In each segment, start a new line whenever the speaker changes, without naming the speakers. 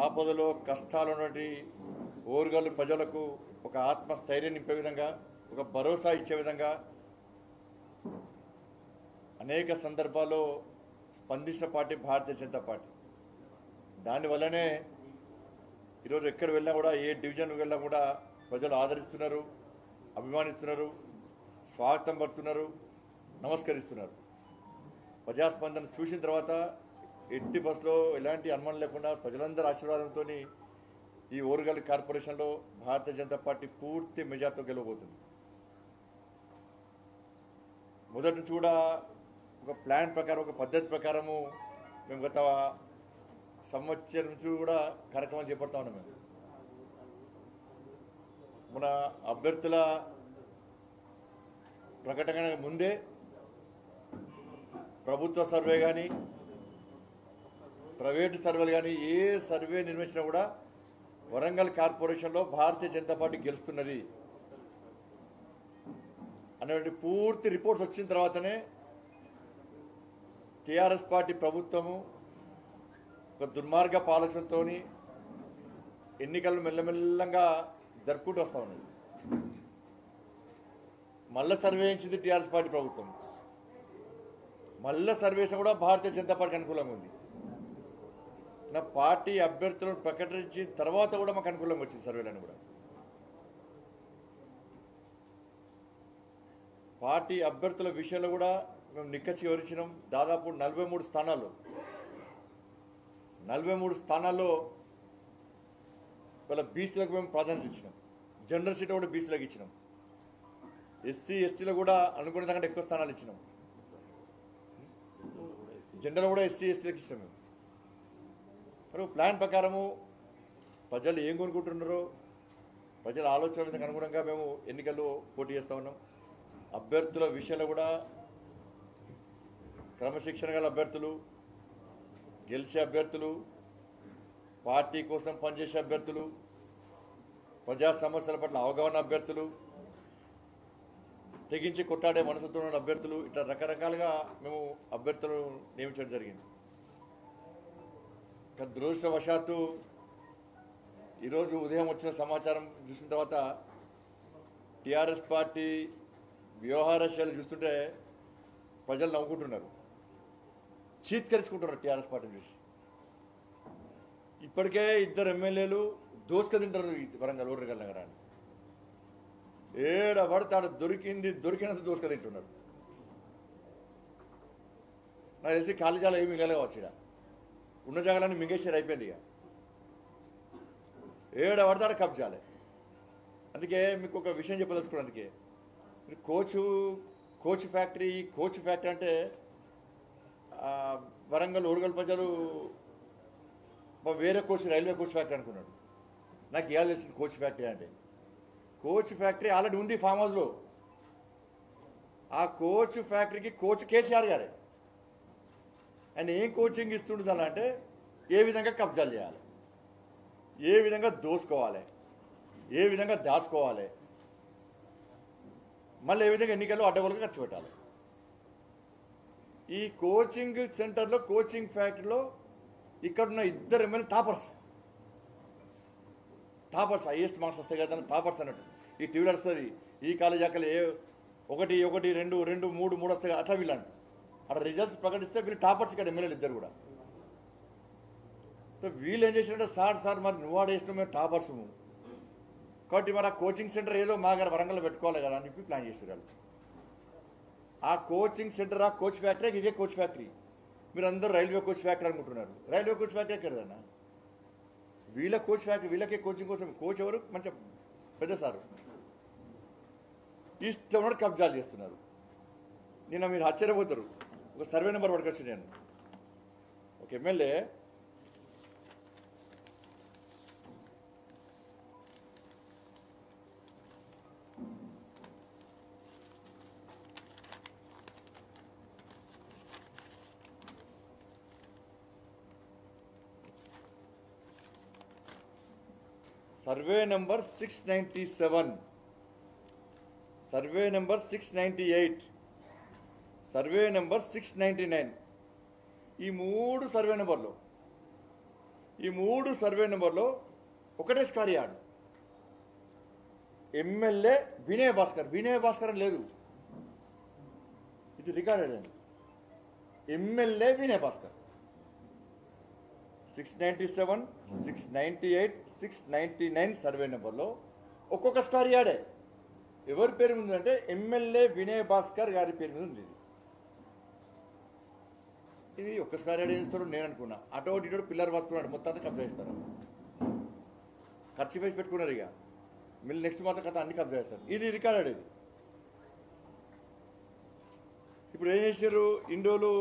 ఆపదలో కష్టాలు ఉన్నటువంటి ఓరుగల్లు ప్రజలకు ఒక ఆత్మస్థైర్యం నింపే విధంగా, ఒక భరోసా ఇచ్చే విధంగా అనేక సందర్భాల్లో స్పందించిన పార్టీ భారతీయ జనతా పార్టీ. దానివల్లనే ఈరోజు ఎక్కడ వెళ్ళినా కూడా, ఏ డివిజన్ వెళ్ళినా కూడా ప్రజలు ఆదరిస్తున్నారు, అభిమానిస్తున్నారు, స్వాగతం పడుతున్నారు, నమస్కరిస్తున్నారు. ప్రజాస్పందన చూసిన తర్వాత ఎట్టి బస్సులో ఎలాంటి అనుమానం లేకుండా ప్రజలందరి ఆశీర్వాదంతో ఈ ఓరుగల్లు కార్పొరేషన్లో భారతీయ జనతా పార్టీ పూర్తి మెజార్టీతో గెలవబోతుంది. మొదటి నుంచి కూడా ఒక ప్లాన్ ప్రకారం, ఒక పద్ధతి ప్రకారము మేము గత సంవత్సరం నుంచి కూడా కార్యక్రమాలు చేపడతా ఉన్నాం. మేము మన అభ్యర్థుల ప్రకటన ముందే ప్రభుత్వ సర్వే కానీ, ప్రైవేటు సర్వేలు కానీ, ఏ సర్వే నిర్వహించినా కూడా వరంగల్ కార్పొరేషన్లో భారతీయ జనతా పార్టీ గెలుస్తున్నది అనేటువంటి పూర్తి రిపోర్ట్స్ వచ్చిన తర్వాతనే టీఆర్ఎస్ పార్టీ ప్రభుత్వము ఒక దుర్మార్గ పాలనతో ఎన్నికలను మెల్లమెల్లంగా జరుపుకుంటూ వస్తూ ఉన్నది. మళ్ళా సర్వే ఇచ్చింది టీఆర్ఎస్ పార్టీ ప్రభుత్వం. మళ్ళా సర్వేస్ కూడా భారతీయ జనతా పార్టీకి అనుకూలంగా ఉంది. నా పార్టీ అభ్యర్థులను ప్రకటించిన తర్వాత కూడా మాకు అనుకూలంగా వచ్చింది సర్వేలను కూడా. పార్టీ అభ్యర్థుల విషయంలో కూడా మేము నిక్కచ్చి వివరించినాం. దాదాపు 43 స్థానాల్లో వాళ్ళ బీసీలకు మేము ప్రాధాన్యత ఇచ్చినాం. జనరల్ సీట్ కూడా బీసీలకు ఇచ్చినాం. ఎస్సీ ఎస్టీలో కూడా అనుకునే దాకంటే ఎక్కువ స్థానాలు ఇచ్చినాం. జనరల్ కూడా ఎస్సీ ఎస్టీలకు ఇచ్చినాం. మేము మరి ప్లాన్ ప్రకారము ప్రజలు ఏం కొనుక్కుంటున్నారో ప్రజల ఆలోచనలకు అనుగుణంగా మేము ఎన్నికల్లో పోటీ చేస్తూ ఉన్నాం. అభ్యర్థుల విషయంలో కూడా క్రమశిక్షణ గల అభ్యర్థులు, గెలిచే అభ్యర్థులు, పార్టీ కోసం పనిచేసే అభ్యర్థులు, ప్రజా సమస్యల పట్ల అవగాహన అభ్యర్థులు, తెగించి కొట్టాడే మనసుతో ఉన్న అభ్యర్థులు, ఇట్లా రకరకాలుగా మేము అభ్యర్థులను నియమించడం జరిగింది. దురదృష్టవశాత్తు ఈరోజు ఉదయం వచ్చిన సమాచారం చూసిన తర్వాత టీఆర్ఎస్ పార్టీ వ్యవహార శైలి చూస్తుంటే ప్రజలు నవ్వుకుంటున్నారు, చీత్కరించుకుంటున్నారు టీఆర్ఎస్ పార్టీని చూసి. ఇప్పటికే 2 ఎమ్మెల్యేలు దోసుక తింటారు వరంగల్ ఓరుగల్లు నగరాన్ని. ఏడ పడతాడు దొరికినంత దోసుక తింటున్నారు. నాకు తెలిసి ఖాళీ జాగా ఏమి మిగలేవచ్చు. ఇక ఉన్న జాగాలన్నీ మింగేసారు, అయిపోయింది. ఇక ఏడ పడతాడు కబ్జాలే. అందుకే మీకు ఒక విషయం చెప్పదలుచుకున్నాను. అందుకే మీరు కోచ్ ఫ్యాక్టరీ అంటే వరంగల్ ఓరుగల్లు ప్రజలు వేరే రైల్వే కోచ్ ఫ్యాక్టరీ అనుకున్నాడు. నాకు ఇవాళ తెలిసింది కోచ్ ఫ్యాక్టరీ అంటే. కోచ్ ఫ్యాక్టరీ ఆల్రెడీ ఉంది ఫామ్ హౌస్లో. ఆ కోచ్ ఫ్యాక్టరీకి కోచ్ కేసీఆర్ గారే. ఆయన ఏం కోచింగ్ ఇస్తుండదు అంటే ఏ విధంగా కబ్జాలు చేయాలి, ఏ విధంగా దోసుకోవాలి, ఏ విధంగా దాచుకోవాలి, మళ్ళీ ఏ విధంగా ఎన్నికల్లో అడ్డగోలుగా ఖర్చు పెట్టాలి. ఈ కోచింగ్ సెంటర్లో, కోచింగ్ ఫ్యాక్టరీలో ఇక్కడున్న 2 ఎమ్మెల్యే టాపర్స్ హైయెస్ట్ మార్క్స్ వస్తాయి కదా, టాపర్స్ అన్నట్టు. ఈ టీవీలో వస్తుంది ఈ కాలేజ్ అక్కడ 1 2 2 3 వస్తాయి అట్లా వీళ్ళంట. అక్కడ రిజల్ట్స్ ప్రకటిస్తే వీళ్ళు టాపర్స్ ఇక్కడ ఎమ్మెల్యేలు 2 కూడా. సో వీళ్ళు ఏం చేసినట్టే సార్ మరి నువ్వు ఆడేసినావు, మేము టాపర్స్ కాబట్టి మరి ఆ కోచింగ్ సెంటర్ ఏదో మా గారు వరంగల్లో పెట్టుకోవాలి కదా అని చెప్పి ప్లాన్ చేశారు. ఆ కోచింగ్ సెంటర్, ఆ కోచ్ ఫ్యాక్టరీ ఇదే కోచ్ ఫ్యాక్టరీ. మీరు అందరూ రైల్వే కోచ్ ఫ్యాక్టరీ అనుకుంటున్నారు. రైల్వే కోచ్ ఫ్యాక్టరీ ఎక్కడదన్నా? వీళ్ళ కోచ్ ఫ్యాక్టరీ, వీళ్ళకే కోచింగ్ కోసం. కోచ్ ఎవరు? మంచి పెద్ద సారు. ఇష్టం కబ్జాలు చేస్తున్నారు. నిన్న మీరు ఆశ్చర్యపోతారు. ఒక సర్వే నెంబర్ పట్టుకొచ్చి నేను ఒక MLA survey number 697, survey number 698, survey number 699 ఈ 3 సర్వే నెంబర్లో ఈ 3 సర్వే నెంబర్లో ఒకటే scrap yard. MLA Vinay Bhaskar అని లేదు, ఇది రికార్డెడ్ అండి. ఎమ్మెల్యే వినయ్ భాస్కర్ 697, 698, 699 సర్వే నెంబర్లో ఒక్కొక్క స్కార్ యార్డే. ఎవరి పేరు మీద ఉందంటే ఎమ్మెల్యే వినయ్ భాస్కర్ గారి పేరు మీద ఉంది. ఇది ఒక్క స్కార్ యార్డ్ చేస్తాడు నేను అనుకున్నా. అటో ఇటో పిల్లర్ పాసుకున్నాడు, మొత్తం అంతా కబ్జా చేస్తారు, ఖర్చు వేసి పెట్టుకున్నారు. ఇక మళ్ళీ నెక్స్ట్ మాత్రం కథ అన్ని కబ్జా చేస్తారు. ఇది రికార్డెడ్. ఇది ఇప్పుడు ఏం చేశారు, ఇండోలు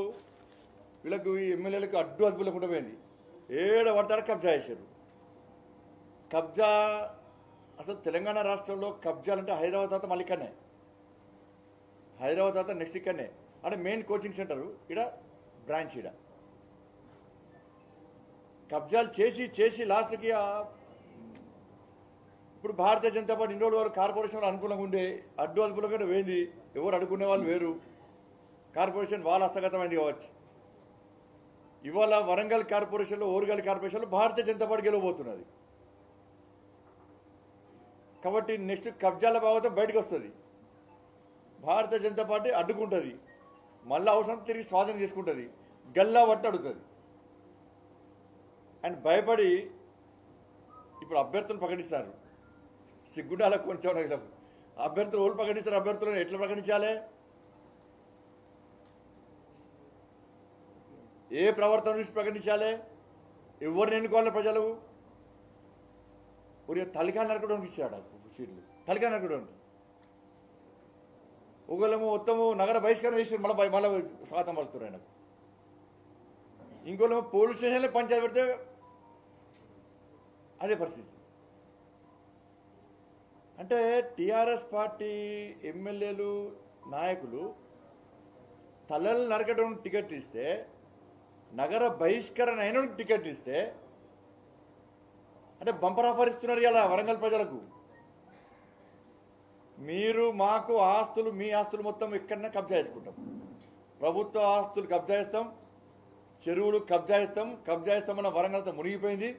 వీళ్ళకు ఈ ఎమ్మెల్యేలకు అడ్డు అదుపు లేకుండా పోయింది. ఏడ పడతాడో కబ్జా చేశారు. కబ్జా అసలు తెలంగాణ రాష్ట్రంలో కబ్జాలంటే హైదరాబాద్ తర్వాత మళ్ళీ ఇక్కడనే, హైదరాబాద్ తర్వాత నెక్స్ట్ ఇక్కడనే. అంటే మెయిన్ కోచింగ్ సెంటరు ఇక్కడ, బ్రాంచ్ ఇక్కడ. కబ్జాలు చేసి చేసి లాస్ట్కి ఇప్పుడు భారతీయ జనతా పార్టీ ఇన్ని రోజుల వరకు కార్పొరేషన్లో అనుకూలంగా ఉండే అడ్డు అదుపులో పోయింది. ఎవరు అడుగుకునే వాళ్ళు వేరు, కార్పొరేషన్ వాళ్ళ హస్తగతమైంది కావచ్చు. ఇవాళ వరంగల్ కార్పొరేషన్లో, ఓరుగల్ కార్పొరేషన్లో భారతీయ జనతా పార్టీ గెలవబోతున్నది. కాబట్టి నెక్స్ట్ కబ్జాల భాగవతం బయటకు వస్తుంది. భారతీయ జనతా పార్టీ అడ్డుకుంటుంది, మళ్ళీ అవసరం తిరిగి స్వాధీనం చేసుకుంటుంది, గల్లా పట్టి అడుగుతుంది. అండ్ భయపడి ఇప్పుడు అభ్యర్థులను ప్రకటిస్తారు. సిగ్గుండాల కొంచెం అభ్యర్థులు ఓళ్ళు ప్రకటిస్తారు, అభ్యర్థులను ఎట్లా ప్రకటించాలి, ఏ ప్రవర్తన నుంచి ప్రకటించాలి, ఎవరిని ఎన్నుకోవాలి ప్రజలు. ఊరిగా తలికా నరకడానికి ఇచ్చాడు సీట్లు, తలికా నరకడానికి. ఒకళ్ళేమో మొత్తము నగర బహిష్కరణ చేసి మళ్ళీ స్వాతం పలుకుతారు ఆయనకు. ఇంకోళ్ళేమో పోలీస్ స్టేషన్లో పంచాయతీ పెడితే అదే పరిస్థితి. అంటే టీఆర్ఎస్ పార్టీ ఎమ్మెల్యేలు, నాయకులు తలలు నరకడం టికెట్ ఇస్తే, నగర బహిష్కరణ అయిన టికెట్ ఇస్తే, అంటే బంపర్ ఆఫర్ ఇస్తున్నారు ఇలా వరంగల్ ప్రజలకు. మీరు మాకు ఆస్తులు, మీ ఆస్తులు మొత్తం ఎక్కడన్నా కబ్జా చేసుకుంటాం, ప్రభుత్వ ఆస్తులు కబ్జా చేస్తాం, చెరువులు కబ్జా చేస్తామన్న వరంగల్తో మునిగిపోయింది.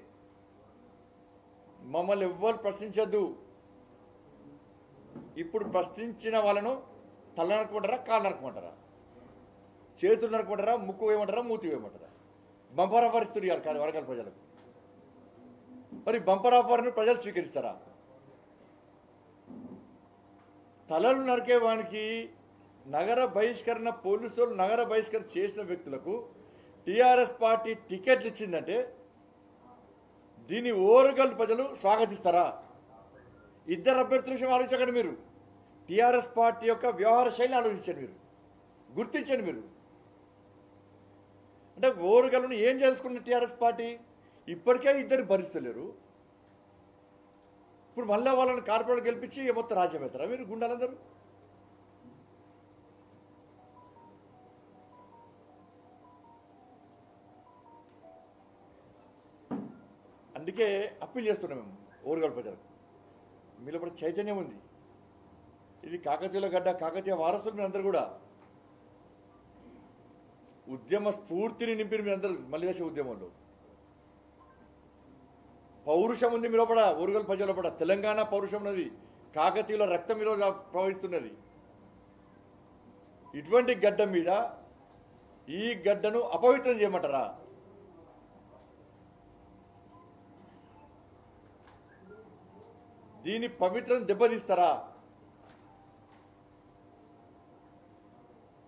మమ్మల్ని ఎవ్వరు ప్రశ్నించద్దు. ఇప్పుడు ప్రశ్నించిన వాళ్ళను తల నరకమంటారా, కాళ్ళు నరకమంటారా, చేతులు నరకమంటారా, ముక్కు వేయమంటారా, మూతి వేయమంటారా? బంపర్ ఆఫర్ ఇస్తున్నారు వరంగల్ ప్రజలకు. మరి బంపర్ ఆఫర్ను ప్రజలు స్వీకరిస్తారా? తలలు నరికే వానికి నగర బహిష్కరణ, పోలీసులు నగర బహిష్కరణ చేసిన వ్యక్తులకు టీఆర్ఎస్ పార్టీ టికెట్లు ఇచ్చిందంటే దీన్ని ఓరుగల్ ప్రజలు స్వాగతిస్తారా? ఇద్దరు అభ్యర్థుల విషయం ఆలోచించకండి మీరు. టీఆర్ఎస్ పార్టీ యొక్క వ్యవహార శైలి ఆలోచించండి, మీరు గుర్తించండి. మీరు అంటే ఓరుగల్ను ఏం చేసుకున్న టీఆర్ఎస్ పార్టీ ఇప్పటికే ఇద్దరు భరిస్తలేరు. ఇప్పుడు మళ్ళీ వాళ్ళని కార్పొరేట్ గెలిపించి మొత్తం రాజ్యం అవుతారా మీరు గుండాలందరూ? అందుకే అప్పీల్ చేస్తున్నాం మేము ఓరుగల్ ప్రజలకు. మీలో కూడా చైతన్యం ఉంది. ఇది కాకతీయుల గడ్డ, కాకతీయ వారసులు మీరందరూ కూడా. ఉద్యమ స్ఫూర్తిని నింపిన మీరందరూ మళ్ళీ దశ ఉద్యమంలో. పౌరుషం ఉంది మీలో కూడా, ఓరుగల్ ప్రజల కూడా. తెలంగాణ పౌరుషం ఉన్నది, కాకతీయుల రక్తం మీలో ప్రవహిస్తున్నది. ఇటువంటి గడ్డ మీద ఈ గడ్డను అపవిత్రం చేయమంటారా? దీని పవిత్రం దెబ్బతీస్తారా?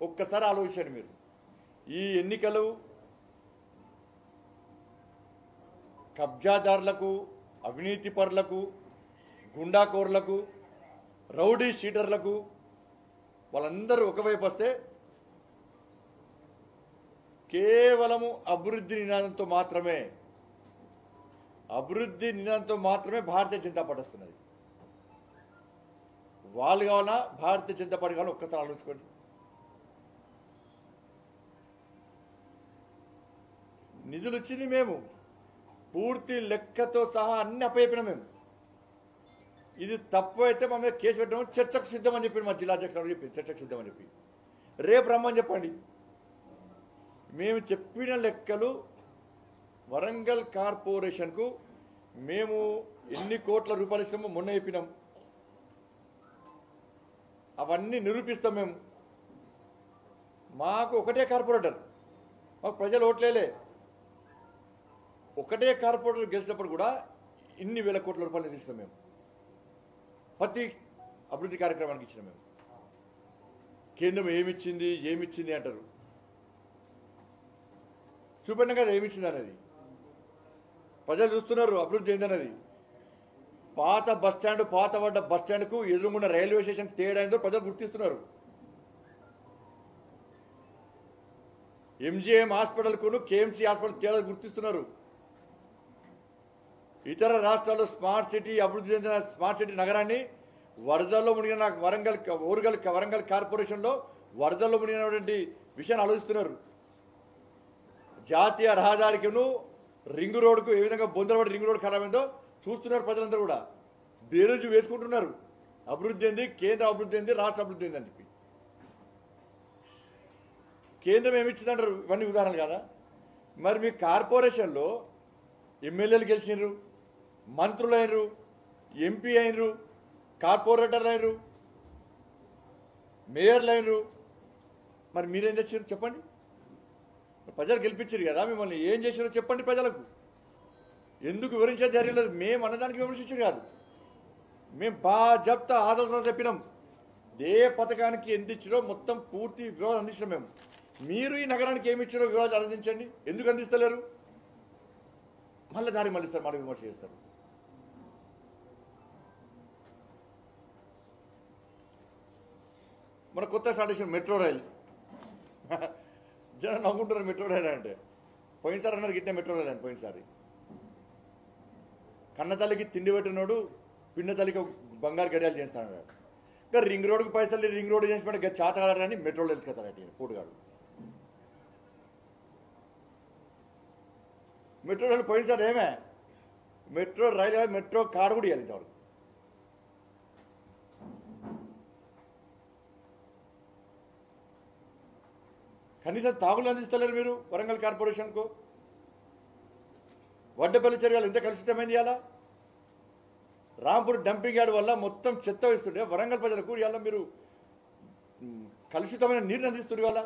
ఒక్కసారి ఆలోచించండి మీరు. ఈ ఎన్నికలు కబ్జాదారులకు, అవినీతి పరులకు, గుండాకోర్లకు, రౌడీ షీటర్లకు వాళ్ళందరూ ఒకవైపు వస్తే కేవలము అభివృద్ధి నినాదంతో మాత్రమే భారతీయ జనతా పార్టీ వస్తున్నది. వాళ్ళు కావాలా, భారతీయ జనతా పార్టీ కావాలా? ఒక్కసారి ఆలోచించుకోండి. నిధులు ఇచ్చింది మేము, పూర్తి లెక్కతో సహా అన్ని అప్పచెప్పిన మేము. ఇది తప్పు అయితే మా మీద కేసు పెట్టడం, చర్చకు సిద్ధమని చెప్పి మా జిల్లా అధ్యక్షుడు చెప్పి చర్చకు సిద్ధమని చెప్పి రేపు రమ్మని చెప్పండి. మేము చెప్పిన లెక్కలు వరంగల్ కార్పొరేషన్కు మేము ఎన్ని కోట్ల రూపాయలు ఇస్తామో మొన్న చెప్పినాం. అవన్నీ నిరూపిస్తాం. మేము మాకు ఒకటే కార్పొరేటర్, మాకు ప్రజలు ఓట్లేలే. ఒకటే కార్పొరేటర్ గెలిచినప్పుడు కూడా ఇన్ని వేల కోట్ల రూపాయలు తీసినాం. మేము ప్రతి అభివృద్ధి కార్యక్రమానికి ఇచ్చినాం. మేము కేంద్రం ఏమిచ్చింది అంటారు. చూపండి కదా ఏమిచ్చింది అనేది. ప్రజలు చూస్తున్నారు అభివృద్ధి ఏందన్నది. పాత బస్టాండ్, పాత పడ్డ బస్టాండ్కు ఎదురుగున్న రైల్వే స్టేషన్ తేడా ఏందో ప్రజలు గుర్తిస్తున్నారు. ఎంజీఎం హాస్పిటల్కును కేఎంసీ హాస్పిటల్ తేడా గుర్తిస్తున్నారు. ఇతర రాష్ట్రాల్లో స్మార్ట్ సిటీ అభివృద్ధి చెందిన స్మార్ట్ సిటీ నగరాన్ని వరదల్లో మునిగిన వరంగల్ కార్పొరేషన్లో వరదల్లో మునిగినటువంటి విషయాన్ని ఆలోచిస్తున్నారు. జాతీయ రహదారికిను రింగ్ రోడ్కు ఏ విధంగా బొందరపడి రింగ్ రోడ్ ఖరాబ్ అయిందో చూస్తున్నారు. ప్రజలందరూ కూడా బేరోజు వేసుకుంటున్నారు. అభివృద్ధి ఏంది, కేంద్ర అభివృద్ధి ఏంది, రాష్ట్ర అభివృద్ధి ఏంది అని చెప్పి. కేంద్రం ఏమిచ్చిందంటారు. ఇవన్నీ ఉదాహరణలు కదా. మరి మీ కార్పొరేషన్లో ఎమ్మెల్యేలు గెలిచినారు, మంత్రులు అయినరు, ఎంపీ అయినరు, కార్పొరేటర్లు అయినరు, మేయర్లు అయినరు. మరి మీరేం తెచ్చారు చెప్పండి. ప్రజలు గెలిపించారు కదా మిమ్మల్ని. ఏం చేశారో చెప్పండి ప్రజలకు. ఎందుకు వివరించే ధైర్యం లేదు. మేము అన్నదానికి విమర్శించారు కాదు. మేము బాజప్తా ఆదరణ చెప్పినాం. ఏ పథకానికి ఎంత ఇచ్చారో మొత్తం పూర్తి వివరాలు అందించినాం. మేము మీరు ఈ నగరానికి ఏమి ఇచ్చారో వివరాలు అందించండి. ఎందుకు అందిస్తలేరు? మళ్ళీ దారి మళ్ళిస్తారు, మళ్ళీ విమర్శ చేస్తారు. మన కొత్త స్టార్ట్ చేసిన మెట్రో రైలు. జనం నవ్వుకుంటారు మెట్రో రైలు అంటే. పోయినసారి అన్నారు గిట్టే మెట్రో రైలు అని. పోయినసారి కన్న తల్లికి తిండి పెట్టినోడు పిన్న తల్లికి బంగారు గడియాలు చేస్తాడు. ఇంకా రింగ్ రోడ్డుకు పైసలు రింగ్ రోడ్డు చేసి చేత కదరని మెట్రోలో తెలుసుకొస్తాడు పూటగాడు. మెట్రో రైలు పోయినసారి ఏమే మెట్రో రైలు మెట్రో కారు కూడా ఇవ్వాలి ఇంతవరకు. కనీసం తాగులు అందిస్తలేరు మీరు వరంగల్ కార్పొరేషన్కు. వడ్డపల్లి చర్యలు ఎంత కలుషితమైంది. ఇవాళ రాంపూర్ డంపింగ్ యార్డ్ వల్ల మొత్తం చెత్త వేస్తుంటే వరంగల్ ప్రజలకు ఇవాళ మీరు కలుషితమైన నీరుని అందిస్తుంది. ఇవాళ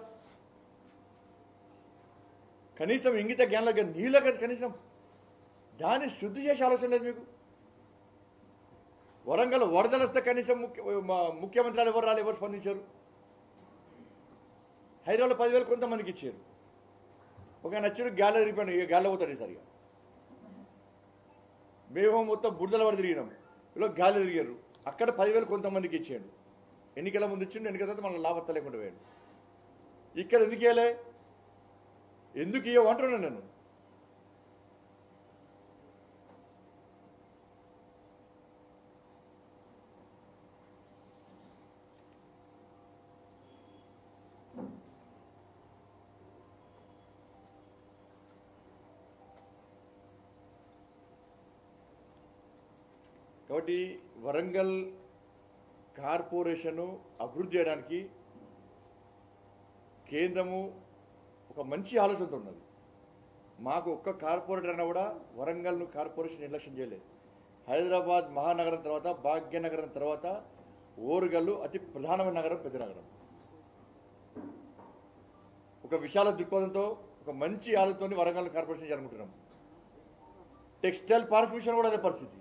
కనీసం ఇంగిత జ్ఞానంలో నీళ్ళ కనీసం దాన్ని శుద్ధి చేసే ఆలోచన లేదు మీకు. వరంగల్ వరదలు వస్తే కనీసం ముఖ్యమంత్రులు ఎవరు రాలి, ఎవరు స్పందించారు? హైదరాబాద్లో 10,000 కొంతమందికి ఇచ్చారు. ఒక నచ్చుడు గాలి తిరిగిపోయాడు. ఇక గాలి పోతాడు సరిగా. మేము మొత్తం బుడదల వరకు తిరిగినాం. ఇలా గాలి తిరిగారు. అక్కడ 10,000 కొంతమందికి ఇచ్చాడు. ఎన్నికల ముందు ఇచ్చిండు, ఎన్నికల తర్వాత మన లాభత్త లేకుండా పోయాడు. ఇక్కడ ఎందుకు ఇవ్వలే? ఎందుకు ఇవ్వమంటున్నాను నేను. కాబట్టి వరంగల్ కార్పొరేషను అభివృద్ధి చేయడానికి కేంద్రము ఒక మంచి ఆలోచనతో ఉన్నది. మాకు ఒక్క కార్పొరేటర్ అయినా కూడా వరంగల్ను కార్పొరేషన్ నిర్లక్ష్యం చేయలేదు. హైదరాబాద్ మహానగరం తర్వాత, భాగ్యనగరం తర్వాత ఓరుగల్లు అతి ప్రధానమైన నగరం, పెద్ద నగరం. ఒక విశాల దృక్పథంతో ఒక మంచి ఆలోచనతో వరంగల్ కార్పొరేషన్ జరుగుతున్నాం. టెక్స్టైల్ పార్క్ విషయం కూడా అదే పరిస్థితి.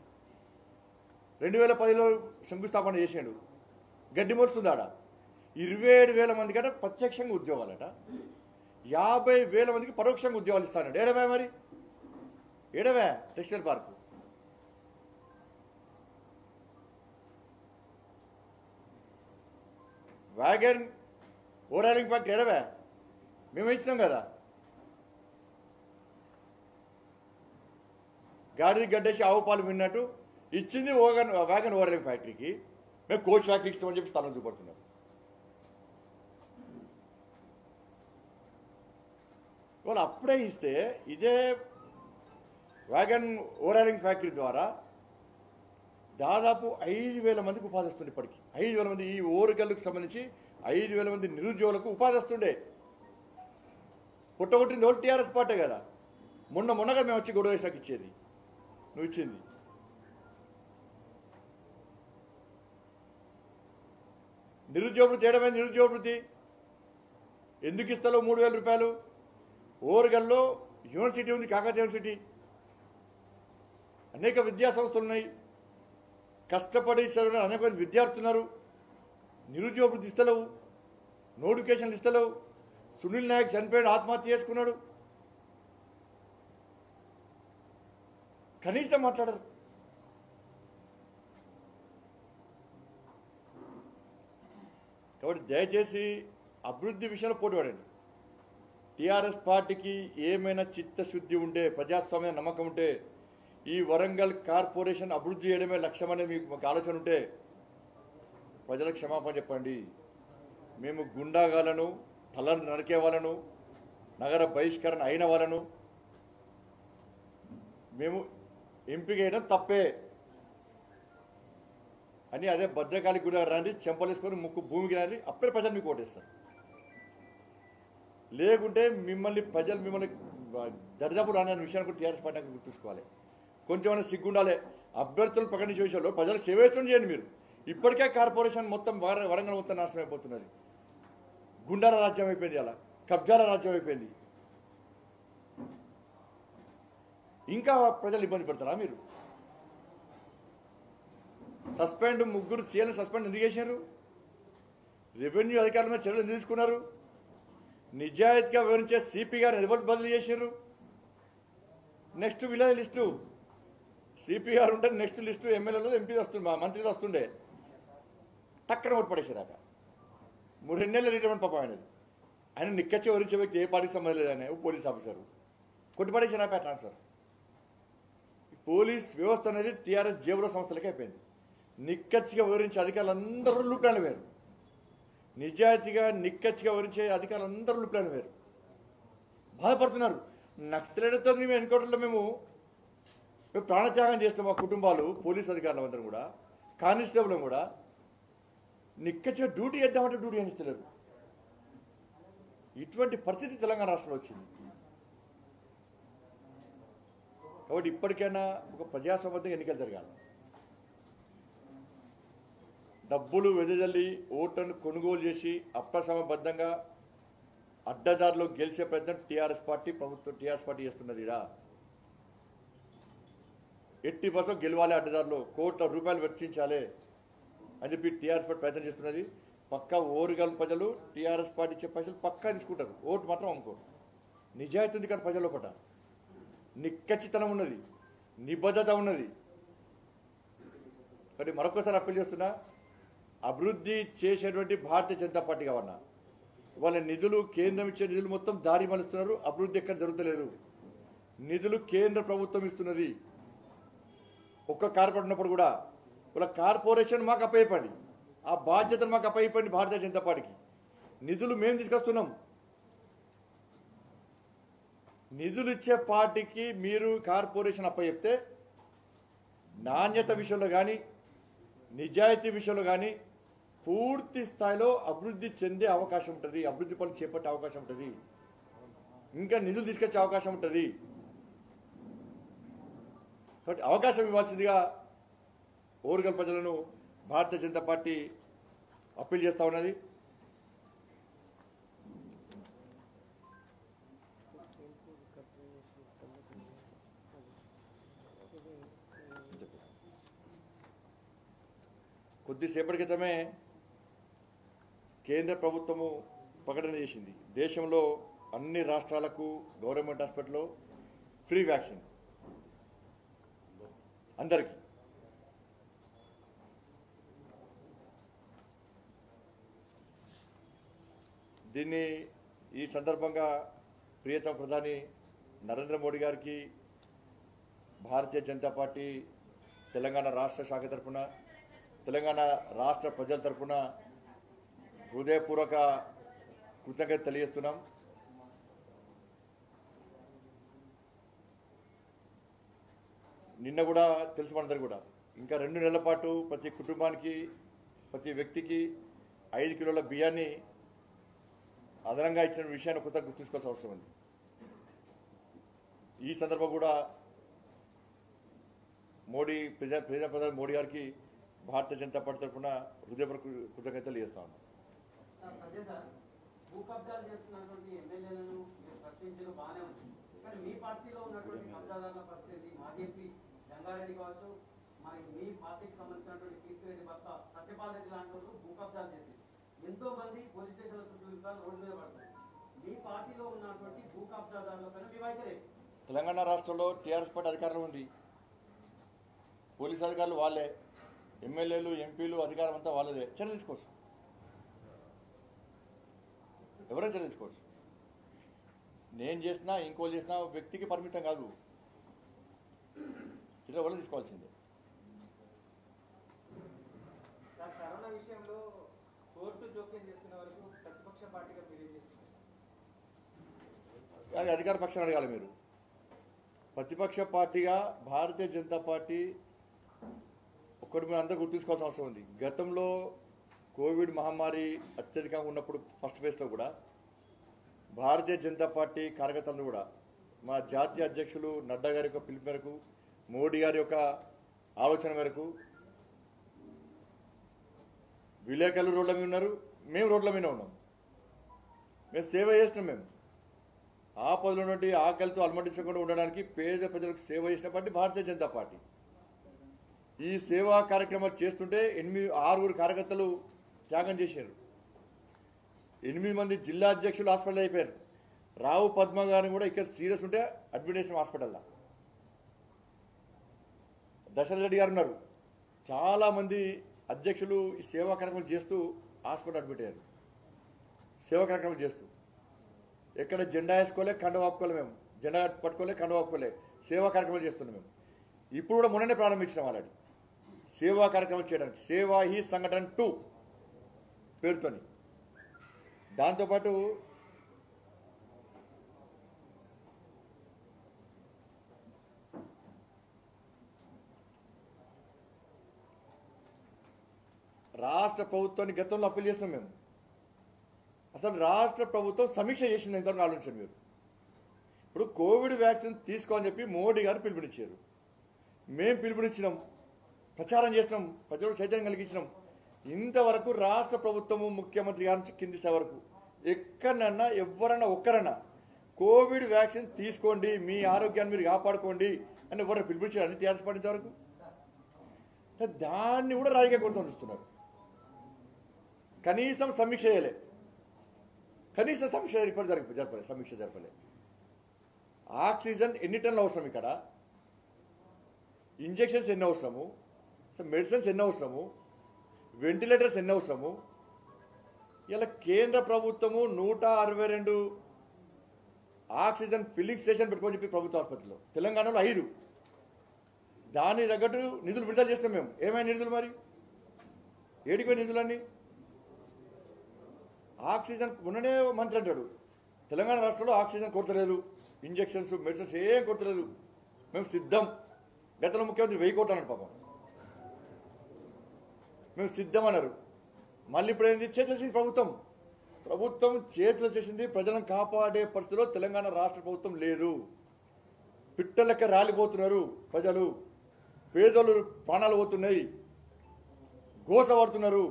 2010లో శంకుస్థాపన చేసాడు. గడ్డి మొలుస్తుంది ఆడ. 27,000 మంది కంటే ప్రత్యక్షంగా ఉద్యోగాలట, 50,000 మందికి పరోక్షంగా ఉద్యోగాలు ఇస్తానండి. ఏడవే మరి ఏడవే టెక్స్టైల్ పార్కు. వ్యాగన్ ఓరాలింగ్ ఫ్యాక్టరీ ఏడవే మేము ఇచ్చినాం కదా. గాడిది గడ్డేసి ఆవు పాలు విన్నట్టు ఇచ్చింది వ్యాగన్ ఓరాలింగ్ ఫ్యాక్టరీకి. మేము కోచ్ ఫ్యాక్టరీకి ఇస్తామని చెప్పి స్థలం చూపడుతున్నాం. వాళ్ళు అప్పుడే ఇస్తే ఇదే వ్యాగన్ ఓరాలింగ్ ఫ్యాక్టరీ ద్వారా దాదాపు 5,000 మందికి ఉపాధి వస్తుండే. ఇప్పటికి 5,000 మంది ఈ ఓరుగల్లుకు సంబంధించి 5,000 మంది నిరుద్యోగులకు ఉపాధి వస్తుండే. పుట్టగొట్టింది ఓళ్ళు టీఆర్ఎస్ పార్టీ కదా. మొన్నగా మేము వచ్చి గొడవ వేసాక ఇచ్చేది నువ్వు ఇచ్చింది. నిరుద్యోగులు చేయడమే నిరుద్యోగృతి. ఎందుకు ఇస్తాలో 3,000 రూపాయలు? ఓరుగల్లో యూనివర్సిటీ ఉంది, కాకతీయ యూనివర్సిటీ, అనేక విద్యా సంస్థలు ఉన్నాయి, కష్టపడి చదివిన అనేక మంది విద్యార్థులు ఉన్నారు. నిరుద్యోగృతి ఇస్తలేవు, నోటిఫికేషన్లు ఇస్తలేవు. సునీల్ నాయక్ చనిపోయాడు, ఆత్మహత్య చేసుకున్నాడు, కనీసం మాట్లాడరు. కాబట్టి దయచేసి అభివృద్ధి విషయంలో పోటీపడండి. టీఆర్ఎస్ పార్టీకి ఏమైనా చిత్తశుద్ధి ఉంటే, ప్రజాస్వామ్య నమ్మకం ఉంటే, ఈ వరంగల్ కార్పొరేషన్ అభివృద్ధి చేయడమే లక్ష్యమనే మీకు ఆలోచన ఉంటే ప్రజలకు క్షమాపణ చెప్పండి. మేము గుండాగాలను, తలను నరికే వాళ్ళను, నగర బహిష్కరణ అయిన వాళ్ళను మేము ఎంపిక చేయడం తప్పే అని అదే భద్రకాళి గుడి రండి, చెంపలేసుకొని ముక్కు భూమికి రండి, అప్పుడే ప్రజలు మీకు ఓటేస్తారు. లేకుంటే ప్రజలు మిమ్మల్ని దరిదాపు రాని విషయాన్ని కూడా టీఆర్ఎస్ పార్టీ గుర్తుంచుకోవాలి. కొంచెమైనా సిగ్గుండాలి. అభ్యర్థులు ప్రకటించే విషయంలో ప్రజలకు సేవేష్టం చేయండి. మీరు ఇప్పటికే కార్పొరేషన్ మొత్తం వరంగల్ మొత్తం నాశనం అయిపోతున్నది. గుండాల రాజ్యం అయిపోయింది, అలా కబ్జాల రాజ్యం అయిపోయింది. ఇంకా ప్రజలు ఇబ్బంది పెడతారా మీరు? సస్పెండ్ 3 సీఎల్ని సస్పెండ్ ఎందుకు చేశారు? రెవెన్యూ అధికారుల మీద చర్యలు ఎందుకు తీసుకున్నారు? నిజాయితీగా వివరించే సిపి గారిని ఎవరు బదిలీ చేశారు? నెక్స్ట్ విలేజ్ లిస్టు సిపి గారు ఉంటే నెక్స్ట్ లిస్టు ఎమ్మెల్యేలు ఎంపీ వస్తుండే, మంత్రులు వస్తుండే, టక్కన ఓటు పడేసారాక 3 నెలల రిటైర్మెంట్ పాపం ఆయనది. ఆయన నిక్కచ్చి వివరించే వ్యక్తి ఏ పార్టీకి సంబంధం లేదని పోలీస్ ఆఫీసరు కొట్టిపడేసారాక ట్రాన్స్ఫర్. పోలీస్ వ్యవస్థ అనేది టీఆర్ఎస్ జేబుల సంస్థలకే అయిపోయింది. నిక్కచ్చిగా వివరించే అధికారులందరూ లూప్లాండ్ వేరు, నిజాయితీగా నిక్కచ్చిగా వివరించే అధికారులందరూ లూప్లాండ్ వేరు. బాధపడుతున్నారు. నక్సలైట్లతో మేము ఎన్కౌంటర్లో మేము ప్రాణత్యాగం చేస్తాం. మా కుటుంబాలు, పోలీస్ అధికారులు అందరం కూడా, కానిస్టేబుల్ కూడా నిక్కచ్చిగా డ్యూటీ చేద్దామంటే డ్యూటీ అనిస్తలేరు. ఇటువంటి పరిస్థితి తెలంగాణ రాష్ట్రంలో వచ్చింది. కాబట్టి ఇప్పటికైనా ఒక ప్రజాస్వామ్యంగా ఎన్నికలు జరగాలి. డబ్బులు వెదజల్లి ఓట్లను కొనుగోలు చేసి అప్రసమబద్ధంగా అడ్డదారిలో గెలిచే ప్రయత్నం టీఆర్ఎస్ పార్టీ చేస్తున్నది. ఎట్టి బస్సులో గెలవాలి, అడ్డదారిలో కోట్ల రూపాయలు వెచ్చించాలి అని చెప్పి టీఆర్ఎస్ పార్టీ ప్రయత్నం చేస్తున్నది. పక్కా ఓరుగల్ ప్రజలు టీఆర్ఎస్ పార్టీ ఇచ్చే పైసలు పక్కా తీసుకుంటారు, ఓటు మాత్రం అమ్ముకోరు. నిజాయితీ ఉంది కానీ ప్రజల్లో పట నిక్కచ్చితనం ఉన్నది, నిబద్ధత ఉన్నది. కాబట్టి మరొకసారి అప్పీల్ చేస్తున్నా, అభివృద్ధి చేసేటువంటి భారతీయ జనతా పార్టీ కావన్నా వాళ్ళ నిధులు, కేంద్రం ఇచ్చే నిధులు మొత్తం దారి మలుస్తున్నారు. అభివృద్ధి ఎక్కడ జరుగుతలేదు. నిధులు కేంద్ర ప్రభుత్వం ఇస్తున్నది. ఒక్క కార్పొరేట్ ఉన్నప్పుడు కూడా వాళ్ళ కార్పొరేషన్ మాకు అప్పయిపోండి, ఆ బాధ్యతను మాకు అప్పయిపోండి. భారతీయ జనతా పార్టీకి నిధులు మేము తీసుకొస్తున్నాం. నిధులు ఇచ్చే పార్టీకి మీరు కార్పొరేషన్ అప్పచెప్తే నాణ్యత విషయంలో కానీ, నిజాయితీ విషయంలో కానీ పూర్తి స్థాయిలో అభివృద్ధి చెందే అవకాశం ఉంటుంది, అభివృద్ధి పనులు చేపట్టే అవకాశం ఉంటుంది, ఇంకా నిధులు తీసుకొచ్చే అవకాశం ఉంటుంది. కాబట్టి అవకాశం ఇవ్వాల్సిందిగా ఓరుగల్ ప్రజలను భారతీయ జనతా పార్టీ అప్పీల్ చేస్తూ ఉన్నది. కొద్దిసేపటి క్రితమే కేంద్ర ప్రభుత్వము ప్రకటన చేసింది, దేశంలో అన్ని రాష్ట్రాలకు గవర్నమెంట్ హాస్పిటల్లో ఫ్రీ వ్యాక్సిన్ అందరికీ. దీన్ని ఈ సందర్భంగా ప్రియతమ ప్రధాని నరేంద్ర మోడీ గారికి భారతీయ జనతా పార్టీ తెలంగాణ రాష్ట్ర శాఖ తరఫున, తెలంగాణ రాష్ట్ర ప్రజల తరఫున హృదయపూర్వక కృతజ్ఞత తెలియజేస్తున్నాం. నిన్న కూడా తెలుసు మనందరికీ కూడా, ఇంకా 2 నెలల పాటు ప్రతి కుటుంబానికి, ప్రతి వ్యక్తికి 5 కిలోల బియ్యాన్ని అదనంగా ఇచ్చిన విషయాన్ని కొత్తగా గుర్తుంచుకోవాల్సిన అవసరం ఉంది. ఈ సందర్భం కూడా ప్రధాని మోడీ గారికి భారతీయ జనతా పార్టీ తరఫున హృదయపూర్వక కృతజ్ఞతలు చేస్తా ఉన్నాం.
భూ కబ్జాలు చేస్తున్నటువంటి ఎమ్మెల్యేలను ప్రశ్నించడం బాగానే ఉంది, కానీ మీ పార్టీలో ఉన్నటువంటి కబ్జాదారుల పరిస్థితి మాజీ ఎంపీ జంగారెడ్డి కావచ్చు, మరి మీ పార్టీకి సంబంధించినటువంటి కీర్తిరెడ్డి భర్త సత్యపాల్ రెడ్డి లాంటి వాళ్ళు భూ కబ్జాలు చేసి ఎంతో మంది పోలీస్ స్టేషన్ల చుట్టూ రోడ్డు మీద పడుతుంది. మీ పార్టీలో ఉన్నటువంటి భూ కబ్జాదారుల పైన మీ వైఖరి?
తెలంగాణ రాష్ట్రంలో టీఆర్ఎస్ పార్టీ అధికారంలో ఉంది. పోలీసు అధికారులు వాళ్ళే, ఎమ్మెల్యేలు ఎంపీలు అధికారం అంతా వాళ్ళదే. చర్య తీసుకోవచ్చు, ఎవరైనా చర్య తీసుకోవచ్చు. నేను చేసినా ఇంకోళ్ళు చేసినా వ్యక్తికి పరిమితం కాదు, చర్య వాళ్ళు తీసుకోవాల్సిందే.
కరోనా విషయంలో కోర్టు జోక్యం చేస్తున్న వరకు ప్రతిపక్ష పార్టీగా మీరు ఏం చేస్తున్నారు?
అది అధికార పక్షాన్ని అడగాలి మీరు. ప్రతిపక్ష పార్టీగా భారతీయ జనతా పార్టీ ఒక్కటి మీరు అందరూ గుర్తుంచుకోవాల్సిన అవసరం ఉంది. గతంలో కోవిడ్ మహమ్మారి అత్యధికంగా ఉన్నప్పుడు ఫస్ట్ ఫేజ్లో కూడా భారతీయ జనతా పార్టీ కార్యకర్తలను కూడా మా జాతీయ అధ్యక్షులు నడ్డా గారి యొక్క పిలుపు మేరకు, మోడీ గారి యొక్క ఆలోచన మేరకు విలేకరులు రోడ్ల మీద ఉన్నారు, మేము రోడ్ల మీద ఉన్నాం. మేము సేవ చేస్తున్నాం. మేము ఆపదలో నుండి ఆకలితో అలమటించకుండా ఉండడానికి పేద ప్రజలకు సేవ చేసిన పార్టీ భారతీయ జనతా పార్టీ. ఈ సేవా కార్యక్రమాలు చేస్తుంటే 6 కార్యకర్తలు త్యాగం చేశారు. 8 మంది జిల్లా అధ్యక్షులు హాస్పిటల్ అయిపోయారు. రావు పద్మ గారిని కూడా ఇక్కడ సీరియస్ ఉంటే అడ్మిట్ చేసిన హాస్పిటల్లో. దశరథ రెడ్డి గారు ఉన్నారు. చాలామంది అధ్యక్షులు ఈ సేవా కార్యక్రమాలు చేస్తూ హాస్పిటల్ అడ్మిట్ అయ్యారు. సేవా కార్యక్రమాలు చేస్తూ ఎక్కడ జెండా వేసుకోలే, కండ ఆపుకోలే, మేము జెండా పట్టుకోలే, కండ ఆపుకోలే, సేవా కార్యక్రమాలు చేస్తున్నాం. మేము ఇప్పుడు కూడా మొన్ననే ప్రారంభించినాం ఆల్రెడీ సేవా కార్యక్రమం చేయడానికి. సేవా హీ సంఘటన 2 పేరుతోని. దాంతోపాటు రాష్ట్ర ప్రభుత్వాన్ని గతంలో అప్పీల్ చేస్తున్నాం మేము. అసలు రాష్ట్ర ప్రభుత్వం సమీక్ష చేసింది ఎంతవరకు ఆలోచించండి మీరు. ఇప్పుడు కోవిడ్ వ్యాక్సిన్ తీసుకోని చెప్పి మోడీ గారు పిలుపునిచ్చారు, మేము పిలుపునిచ్చినాం, ప్రచారం చేసినాం, ప్రజలకు చైతన్యం కలిగించినాం. ఇంతవరకు రాష్ట్ర ప్రభుత్వము ముఖ్యమంత్రి గారి నుంచి కింది స్థాయి వరకు ఎక్కడన్నా ఎవరన్నా ఒక్కరన్నా కోవిడ్ వ్యాక్సిన్ తీసుకోండి, మీ ఆరోగ్యాన్ని మీరు కాపాడుకోండి అని ఎవరైనా పిలుపునిచ్చారు టీఆర్ఎస్ పార్టీ వరకు? దాన్ని కూడా రాజకీయ కొడుతూ చూస్తున్నారు. కనీసం సమీక్ష చేయలే, కనీసం సమీక్ష జరపలే, సమీక్ష జరపలే. ఆక్సిజన్ ఎన్ని టన్నులు అవసరం, ఇక్కడ ఇంజెక్షన్స్ ఎన్ని అవసరము, మెడిసిన్స్ ఎన్ని అవసరము, వెంటిలేటర్స్ ఎన్ని అవసరము. ఇలా కేంద్ర ప్రభుత్వము 162 ఆక్సిజన్ ఫిల్లింగ్ స్టేషన్ పెట్టుకొని చెప్పి ప్రభుత్వ ఆసుపత్రిలో, తెలంగాణలో 5. దాని తగ్గట్టు నిధులు విడుదల చేస్తాం మేము. ఏమైనా నిధులు మరి ఏడిపోయి నిధులన్నీ? ఆక్సిజన్ మొన్ననే మంత్రి అంటాడు తెలంగాణ రాష్ట్రంలో ఆక్సిజన్ కొరతలేదు, ఇంజెక్షన్స్ మెడిసిన్స్ ఏం కొరతలేదు, మేము సిద్ధం. గతంలో ముఖ్యమంత్రి 1000 కోట్లు అన్నాడు పాపం, మేము సిద్ధం అన్నారు. మళ్ళీ ఇప్పుడు ఏంది? చేతులు చేసింది ప్రభుత్వం చేతులు చేసింది. ప్రజలను కాపాడే పరిస్థితిలో తెలంగాణ రాష్ట్ర ప్రభుత్వం లేదు. పిట్టలెక్క రాలిపోతున్నారు ప్రజలు, పేదలు ప్రాణాలు పోతున్నాయి, గోస పడుతున్నారు.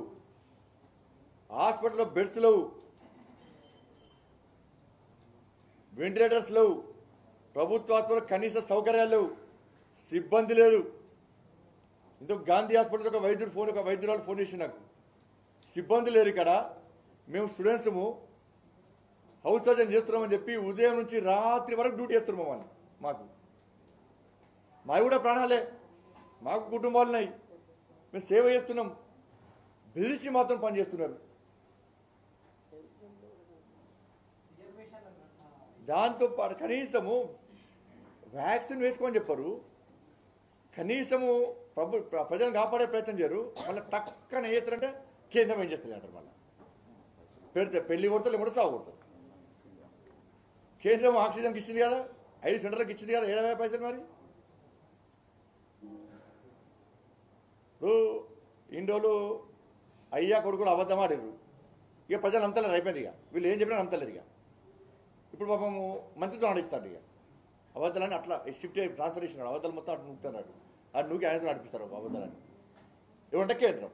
హాస్పిటల్లో బెడ్స్ లేవు, వెంటిలేటర్స్ లేవు, ప్రభుత్వ హాస్పిటల్ కనీస సౌకర్యాలు లేవు, సిబ్బంది లేదు. ఇందుకు గాంధీ హాస్పిటల్ ఒక వైద్యురాలు ఫోన్ చేసి నాకు, సిబ్బంది లేరు ఇక్కడ, మేము స్టూడెంట్స్ము హౌస్ సర్జన్ చేస్తున్నామని చెప్పి ఉదయం నుంచి రాత్రి వరకు డ్యూటీ చేస్తున్నాం. వాళ్ళు మాకు కూడా ప్రాణాలే, మాకు కుటుంబాలు ఉన్నాయి, మేము సేవ చేస్తున్నాం. బెదిరించి మాత్రం పనిచేస్తున్నారు. దాంతోపాటు కనీసము వ్యాక్సిన్ వేసుకోమని చెప్పారు, కనీసము ప్రజలను కాపాడే ప్రయత్నం చేయరు. మళ్ళీ తక్కువ చేస్తారంటే కేంద్రం ఏం చేస్తుంది అంటారు. మళ్ళీ పెడితే పెళ్లి కొడతారు, లేకపోతే సాగు కొడతారు. కేంద్రం ఆక్సిజన్కి ఇచ్చింది కదా, 5 సెంటర్లకు ఇచ్చింది కదా, 7,000 పైసలు. మరి ఇప్పుడు ఇన్ని రోజులు అయ్యా కొడుకులు అబద్ధం ఆడారు, ఇక ప్రజలు నమ్మతలేరు, అయిపోయింది. ఇక వీళ్ళు ఏం చెప్పినా నమ్మతలేరు. ఇక ఇప్పుడు పాపము మంత్రితో నడిస్తాడు. ఇక అబద్ధాలని అట్లా షిఫ్ట్ ట్రాన్స్ఫర్ చేసినాడు, అబద్ధాలు మొత్తం అటు నూకుతున్నాడు, అటు నూకి ఆయనతో నడిపిస్తారు అబద్ధాలని. ఏమంటే కేంద్రం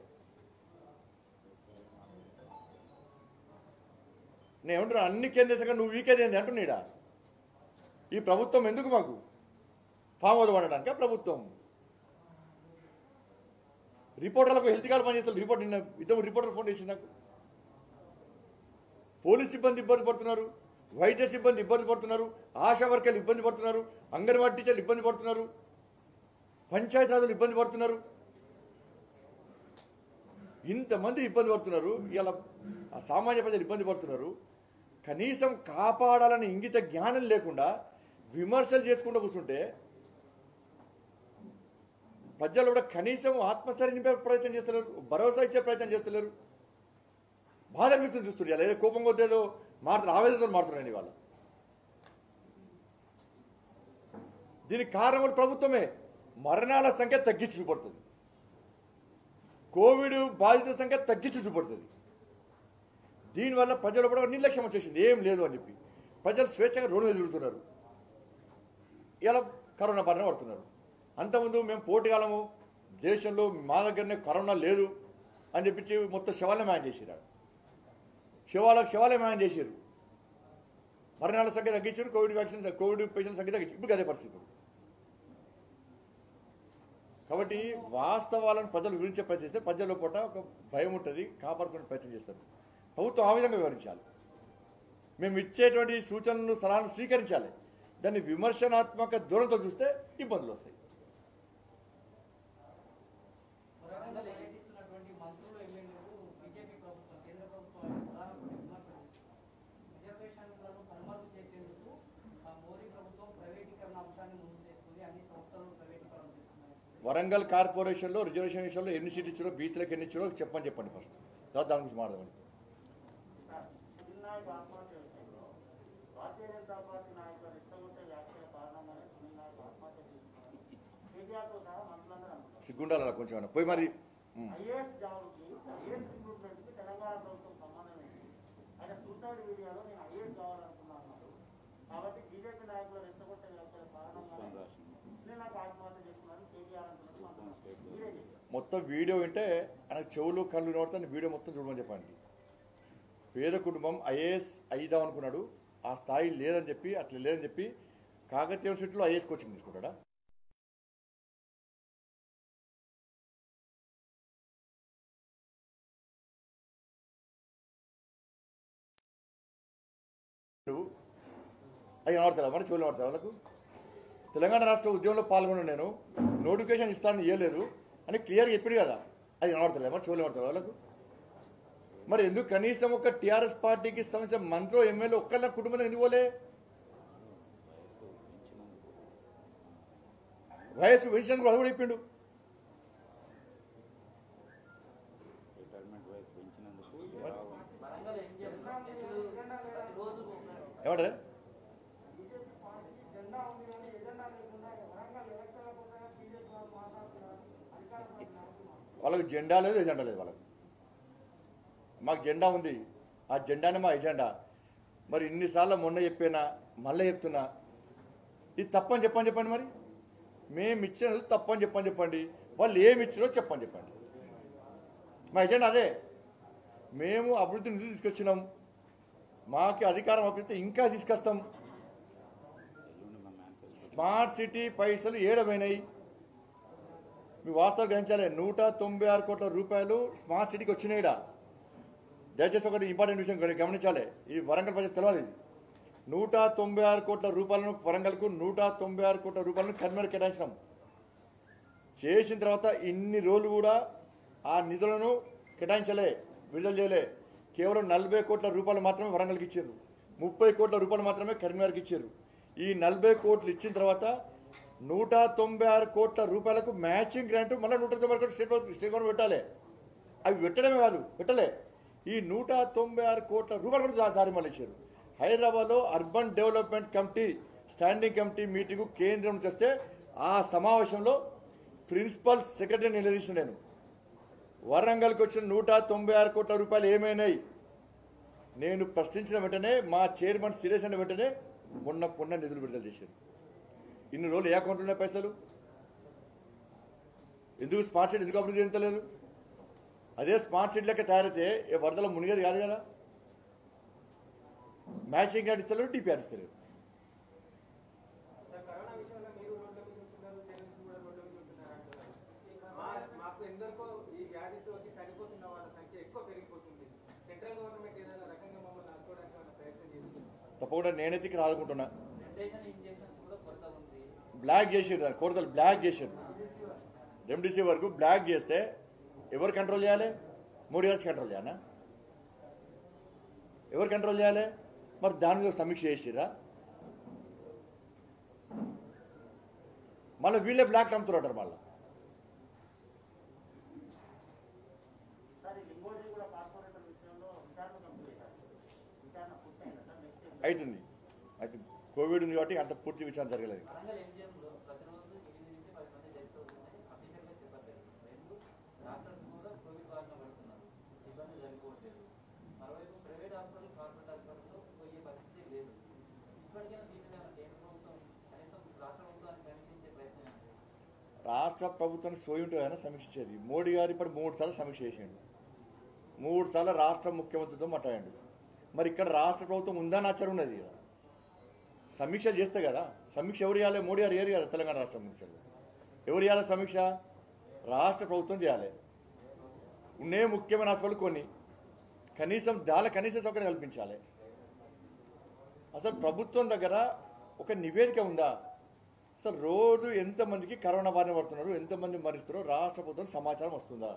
నేను ఏమంటున్నా, అన్ని కేంద్ర నువ్వు వీకేదేంది అంటున్నాడా? ఈ ప్రభుత్వం ఎందుకు మాకు ఫామ్ హౌస్ పడడానిక ప్రభుత్వం? రిపోర్టర్లకు హెల్త్ కార్డు పనిచేస్తారు. రిపోర్ట్ నిన్న ఇద్దరు రిపోర్టర్ ఫోన్ చేసి నాకు, పోలీస్ సిబ్బంది ఇబ్బంది పడుతున్నారు, వైద్య సిబ్బంది ఇబ్బంది పడుతున్నారు, ఆశా వర్కర్లు ఇబ్బంది పడుతున్నారు, అంగన్వాడీ టీచర్లు ఇబ్బంది పడుతున్నారు, పంచాయతీరాజులు ఇబ్బంది పడుతున్నారు, ఇంతమంది ఇబ్బంది పడుతున్నారు. ఇలా సామాన్య ప్రజలు ఇబ్బంది పడుతున్నారు. కనీసం కాపాడాలని ఇంగిత జ్ఞానం లేకుండా విమర్శలు చేసుకుంటూ కూర్చుంటే ప్రజలు కూడా కనీసం ఆత్మస్థైర్యం నింపే ప్రయత్నం చేస్తలేరు, భరోసా ఇచ్చే ప్రయత్నం చేస్తలేరు. బాధ అనిపిస్తుంది చూస్తున్నారు. ఏదో కోపం కొద్దేదో మారుతున్నారు, ఆవేదనతో మారుతున్నాయండి వాళ్ళ. దీనికి కారణం ప్రభుత్వమే. మరణాల సంఖ్య తగ్గించి చూపడుతుంది, కోవిడ్ బాధితుల సంఖ్య తగ్గించి చూపడుతుంది. దీనివల్ల ప్రజలు కూడా నిర్లక్ష్యం వచ్చేసింది, ఏం లేదు అని చెప్పి ప్రజలు స్వేచ్ఛగా రోడ్డు మీద తిరుగుతున్నారు. ఇలా కరోనా బారిన పడుతున్నారు. అంతకుముందు మేము పోటీగాలము, దేశంలో మా దగ్గరనే కరోనా లేదు అని చెప్పించి మొత్తం శవాలనే మ్యాన్ చేసారు. శవాలే మ్యాన్ చేశారు. మరణాల సంఖ్య తగ్గించారు, కోవిడ్ పేషెంట్ల సంఖ్య తగ్గించారు. ఇప్పుడు అదే పరిస్థితి. కాబట్టి వాస్తవాలను ప్రజలు వివరించే ప్రయత్నం చేస్తే ప్రజల పూట ఒక భయం ఉంటుంది, కాపాడుకునే ప్రయత్నం చేస్తారు. ప్రభుత్వం ఆ విధంగా వివరించాలి. మేము ఇచ్చేటువంటి సూచనలు సలహాలను స్వీకరించాలి. దాన్ని విమర్శనాత్మక ధోరణితో చూస్తే ఇబ్బందులు వస్తాయి. వరంగల్ కార్పొరేషన్లో రిజర్వేషన్ విషయంలో ఎన్ని సీట్లు ఇచ్చారో, బీసీలకు ఎన్ని ఇచ్చారో చెప్పండి ఫస్ట్, తర్వాత దాని గురించి మాట్లాడమని. సిగ్గుండాల కొంచెం పోయి మరి మొత్తం వీడియో వింటే ఆయనకు చెవులు కళ్ళు వినబడతాను. వీడియో మొత్తం చూడమని చెప్పండి. పేద కుటుంబం ఐఏఎస్ అయిదాం అనుకున్నాడు, ఆ స్థాయి లేదని చెప్పి, అట్లా లేదని చెప్పి కాకతీయ యూనివర్సిటీలో ఐఏఎస్ కోచింగ్ తీసుకుంటాడా? అవి ఆడతారా మరి? చెవులు ఆడతారు వాళ్ళకు? తెలంగాణ రాష్ట్ర ఉద్యమంలో పాల్గొన్నాను నేను, నోటిఫికేషన్ ఇస్తానని ఇవ్వలేదు అని క్లియర్గా చెప్పింది కదా. అది ఆడతలే మరి? చెవులు ఆడతారు వాళ్ళకు? మరి ఎందుకు కనీసం ఒక టీఆర్ఎస్ పార్టీకి సంబంధించిన మంత్రి ఎమ్మెల్యే ఒక్కళ్ళ కుటుంబం ఎందుకు పోలే? వయసు పెంచినందుకు అది కూడా చెప్పిండు. ఏమంటారు? వాళ్ళకి జెండా లేదు, ఎజెండా లేదు. వాళ్ళకి మాకు జెండా ఉంది, ఆ జెండానే మా ఎజెండా. మరి ఇన్నిసార్లు మొన్న చెప్పినా మళ్ళీ చెప్తున్నా, ఇది తప్పని చెప్పండి. మరి మేము ఇచ్చినది తప్పని చెప్పండి. వాళ్ళు ఏమి ఇచ్చినో చెప్పండి. మా ఎజెండా అదే. మేము అభివృద్ధి నిధులు తీసుకొచ్చినాం, మాకు అధికారం అప్పిస్తే ఇంకా తీసుకొస్తాం. స్మార్ట్ సిటీ పైసలు ఏడమైనాయి. మీ వాస్తవాలు గ్రహించాలి. 196 కోట్ల రూపాయలు స్మార్ట్ సిటీకి వచ్చినాయిడా. దయచేసి ఒకటి ఇంపార్టెంట్ విషయం గమనించాలి, ఈ వరంగల్ ప్రజలు తెలవాలి. 196 కోట్ల రూపాయలను వరంగల్కు 196 కోట్ల రూపాయలను కన్వీనర్ కేటాయించినాం. చేసిన తర్వాత ఇన్ని రోజులు కూడా ఆ నిధులను కేటాయించలే, విడుదల చేయలే. కేవలం 40 కోట్ల రూపాయలు మాత్రమే వరంగల్కి ఇచ్చారు, 30 కోట్ల రూపాయలు మాత్రమే కరీంనగర్కి ఇచ్చారు. ఈ 40 కోట్లు ఇచ్చిన తర్వాత 196 కోట్ల రూపాయలకు మ్యాచింగ్ గ్రాంట్ మళ్ళీ 190 కోట్లు స్టేట్ గవర్నమెంట్ పెట్టాలి. అవి పెట్టడమే కాదు, పెట్టలే. ఈ 196 కోట్ల రూపాయలు కూడా దారి మళ్ళీ ఇచ్చారు. హైదరాబాద్లో urban development committee standing committee meeting కేంద్రం చేస్తే ఆ సమావేశంలో ప్రిన్సిపల్ సెక్రటరీని నిలదీసిన నేను, వరంగల్కి వచ్చిన 196 కోట్ల రూపాయలు ఏమైనాయి? నేను ప్రశ్నించిన వెంటనే మా చైర్మన్ సిరేషన్ వెంటనే మొన్న నిధులు విడుదల చేశారు. ఇన్ని రోజులు ఏ అకౌంట్లో ఉన్నాయి పైసలు? ఎందుకు స్మార్ట్ సిటీ ఎందుకు అభివృద్ధి చెందలేదు? అదే స్మార్ట్ సిటీ లెక్క తయారైతే ఏ వరదల మునిగేది కాదు కదా. మ్యాచింగ్ యాడ్ ఇస్తలేరు, డిపిఆర్ ఇస్తలేరు. తప్పకుండా నేనైతే ఇక్కడ ఆదుకుంటున్నా. బ్లాక్ చేసారు, కొరతలు బ్లాక్ చేసారు. రెమ్డెసివిర్ వరకు బ్లాక్ చేస్తే ఎవరు కంట్రోల్ చేయాలి? మోడీ గారు కంట్రోల్ చేయాలా? ఎవరు కంట్రోల్ చేయాలి? మరి దాని మీద సమీక్ష చేసిరా? మళ్ళీ వీళ్ళే బ్లాక్ అమ్ముతున్నారు. మళ్ళీ అవుతుంది. అయితే కోవిడ్ ఉంది కాబట్టి అంత పూర్తి విచారణ జరగలేదు. రాష్ట్ర ప్రభుత్వాన్ని సోయి ఉంటుందైనా సమీక్షించేది. మోడీ గారు ఇప్పుడు 3 సార్లు సమీక్ష చేసాడు. 3 సార్లు రాష్ట్ర ముఖ్యమంత్రితో మాట్లాడాడు. మరి ఇక్కడ రాష్ట్ర ప్రభుత్వం ఉందని ఆచారం ఉన్నది. సమీక్షలు చేస్తే కదా. సమీక్ష ఎవరు చేయాలి? మోడీ గారు ఏరు కదా. తెలంగాణ రాష్ట్ర సమీక్షలు ఎవరు చేయాలి? సమీక్ష రాష్ట్ర ప్రభుత్వం చేయాలి. ఉండే ముఖ్యమైన హాస్పిటల్ కొన్ని కనీసం కనీస సౌకర్యం కల్పించాలి. అసలు ప్రభుత్వం దగ్గర ఒక నివేదిక ఉందా? అసలు రోజు ఎంతమందికి కరోనా బారిన పడుతున్నారు, ఎంతమంది మరిస్తున్నారో రాష్ట్ర ప్రభుత్వం సమాచారం వస్తుందా?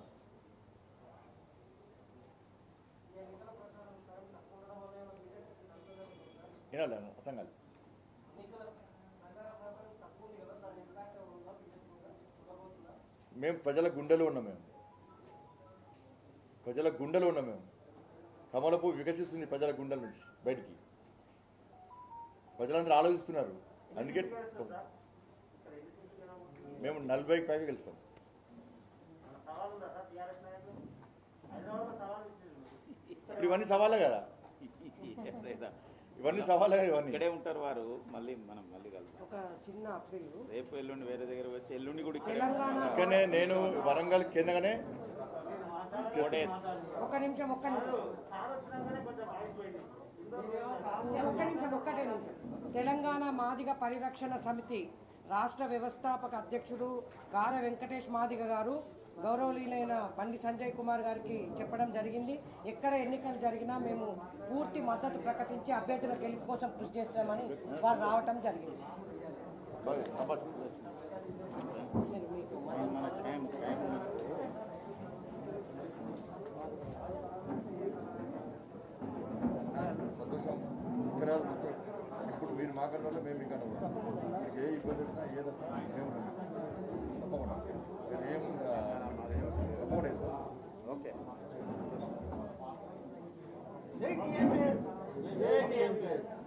వినాలి, అర్థం కాదు. మేము ప్రజల గుండెలో ఉన్నాం. ప్రజల గుండెలో ఉన్నాం. కమలపు వికసిస్తుంది ప్రజల గుండెల నుంచి బయటికి. ప్రజలందరూ ఆలోచిస్తున్నారు. అందుకే మేము 40కి పైగా గెలుస్తాం. ఇప్పుడు ఇవన్నీ సవాలే కదా. ఇవన్నీ సవాలే కదా. ఇవన్నీ
ఇక్కడే ఉంటారు వారు. మనం మళ్ళీ కలుద్దాం.
ఒక చిన్న అప్పీల్.
రేపు ఎల్లుండి వేరే దగ్గర వచ్చి ఎల్లుండి కూడా
ఇక్కడనే నేను వరంగల్ కిందగానే
ఒక్క నిమిషం తెలంగాణ మాదిగ పరిరక్షణ సమితి రాష్ట్ర వ్యవస్థాపక అధ్యక్షుడు గార వెంకటేష్ మాదిగ గారు గౌరవనీయులైన బండి సంజయ్ కుమార్ గారికి చెప్పడం జరిగింది. ఎక్కడ ఎన్నికలు జరిగినా మేము పూర్తి మద్దతు ప్రకటించి అభ్యర్థుల గెలుపు కోసం కృషి చేస్తామని వారు రావటం జరిగింది.
సంతోషం. ఇక్కడ ఇప్పుడు మీరు మాట్లాడాలో మేము ఇక్కడ ఏ ఇబ్బంది వచ్చినా ఏది వచ్చినా మేము తప్పకుండా
ఓకే.
జై టీఎంఎస్.